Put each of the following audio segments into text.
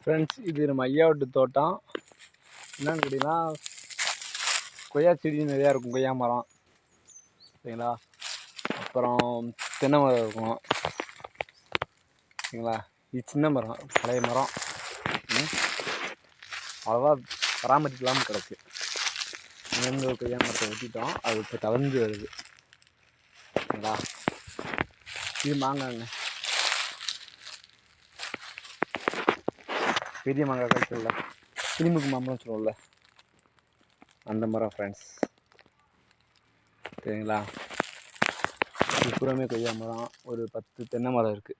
Friends, இது நம்ம ஐயா வீட்டு தோட்டம். என்னன்னு கேட்டிங்கன்னா, கொய்யா செடி நிறையா இருக்கும். கொய்யா மரம் சரிங்களா, அப்புறம் தென்னை மரம் இருக்கும் சரிங்களா. இது சின்ன மரம், பழைய மரம். அவ்வளோவா பராமரிக்கலாமல் கிடக்கு. இங்கேருந்து ஒரு கொய்யா மரத்தை வெட்டிட்டோம், அது இப்போ தவழ்ந்து வருது சரிங்களா. இது மாங்காங்க, பெரிய மாங்காய் காய்ச்சல கிளிமுக்கு மாம்பழம் சொல்லுவோம்ல, அந்த மரம் ஃப்ரெண்ட்ஸ் சரிங்களா. இது பூராமே கொய்யா மரம், ஒரு 10 தென்னை மரம் இருக்குது.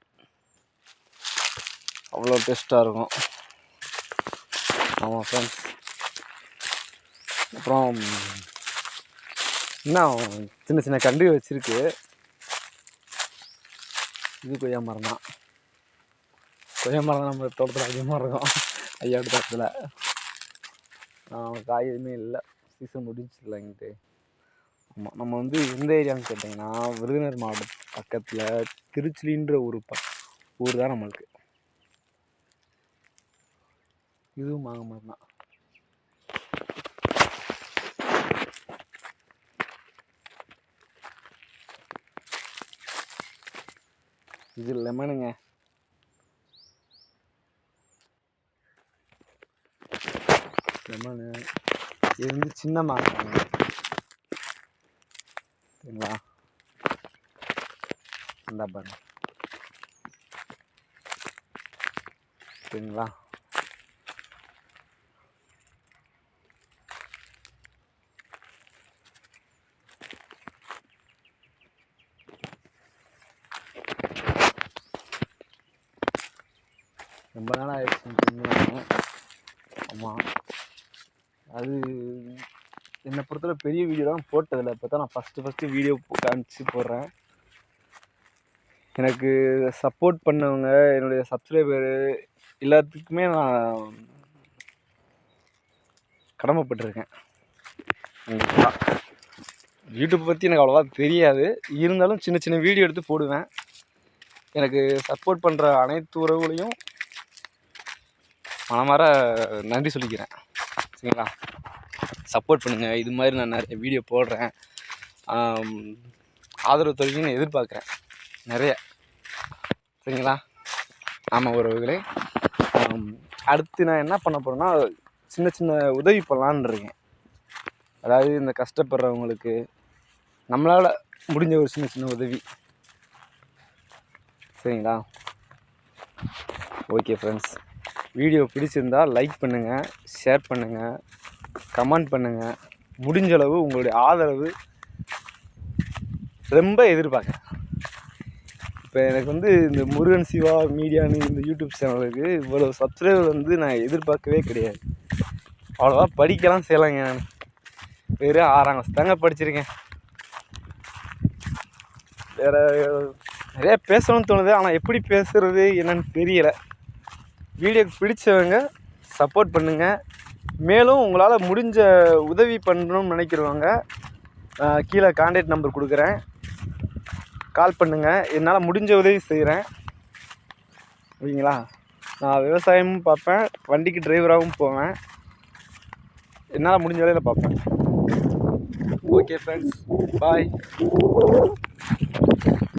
அவ்வளோ டேஸ்ட்டாக இருக்கும். ஆமாம் ஃப்ரெண்ட்ஸ். அப்புறம் இன்னும் சின்ன சின்ன கண்டு வச்சுருக்கு. இது கொய்யா மரம் தான். கொய்யா மரம் தான் நம்ம தோட்டத்தில் அதிகமாக இருக்கும், ஐயா தோட்டத்தில். காய் எதுவுமே இல்லை, சீசன் முடிஞ்சில்ல இங்கிட்டு. ஆமாம், நம்ம வந்து எந்த ஏரியான்னு கேட்டிங்கன்னா, விருதுநகர் மாவட்டம் பக்கத்தில் திருச்சிலின்ற ஊர் தான் நம்மளுக்கு. இதுவும் மாங்காய் மரம் தான். இது லெமனுங்க. லெமனு இது வந்து சின்ன மாங்காய் சரிங்களா. இந்த பாருங்க சரிங்களா. ரொம்ப நாள் ஆயிடுச்சு. ஆமாம், அது என்னை பொறுத்தவரை பெரிய வீடியோ தான் போட்டதில்லை. இப்போ தான் நான் ஃபஸ்ட்டு வீடியோ காமிச்சு போடுறேன். எனக்கு சப்போர்ட் பண்ணவங்க, என்னுடைய சப்ஸ்கிரைபரு எல்லாத்துக்குமே நான் கடமைப்பட்டிருக்கேன். யூடியூப் பற்றி எனக்கு அவ்வளோவா தெரியாது, இருந்தாலும் சின்ன சின்ன வீடியோ எடுத்து போடுவேன். எனக்கு சப்போர்ட் பண்ணுற அனைத்து உறவுகளையும் மனமார நன்றி சொல்லிக்கிறேன் சரிங்களா. சப்போர்ட் பண்ணுங்கள், இது மாதிரி நான் நிறைய வீடியோ போடுறேன். ஆதரவு தருவீங்கன்னு எதிர்பார்க்குறேன் நிறைய சரிங்களா. ஆமாம் உறவுகளே, அடுத்து நான் என்ன பண்ண போகிறேன்னா, சின்ன சின்ன உதவி பண்ணலான்னு இருக்கேன். அதாவது இந்த கஷ்டப்படுறவங்களுக்கு நம்மளால் முடிஞ்ச ஒரு சின்ன சின்ன உதவி சரிங்களா. ஓகே ஃப்ரெண்ட்ஸ், வீடியோ பிடிச்சிருந்தால் லைக் பண்ணுங்கள், ஷேர் பண்ணுங்கள், கமெண்ட் பண்ணுங்கள். முடிஞ்ச அளவு உங்களுடைய ஆதரவு ரொம்ப எதிர்பார்க்குறேன். இப்போ எனக்கு வந்து இந்த முருகன் சிவா மீடியான்னு இந்த யூடியூப் சேனலுக்கு இவ்வளோ சப்ஸ்கிரைபர் வந்து நான் எதிர்பார்க்கவே கிடையாது. அவ்வளோவா படிக்கலாம் செய்யலாங்க. நான் வெறும் 6ஆம் கிளாஸ் தாங்க படிச்சிருக்கேன். வேறு நிறையா பேசணும்னு தோணுது, ஆனால் எப்படி பேசுகிறது என்னன்னு தெரியலை. வீடியோக்கு பிடிச்சவங்க சப்போர்ட் பண்ணுங்கள். மேலும் உங்களால் முடிஞ்ச உதவி பண்ணணும்னு நினைக்கிறவங்க கீழே கான்டாக்ட் நம்பர் கொடுக்குறேன், கால் பண்ணுங்கள். என்னால் முடிஞ்ச உதவி செய்கிறேன் ஓகேங்களா. நான் விவசாயமும் பார்ப்பேன், வண்டிக்கு டிரைவராகவும் போவேன். என்னால் முடிஞ்ச வேலையில் பார்ப்பேன். ஓகே ஃப்ரெண்ட்ஸ், பாய்.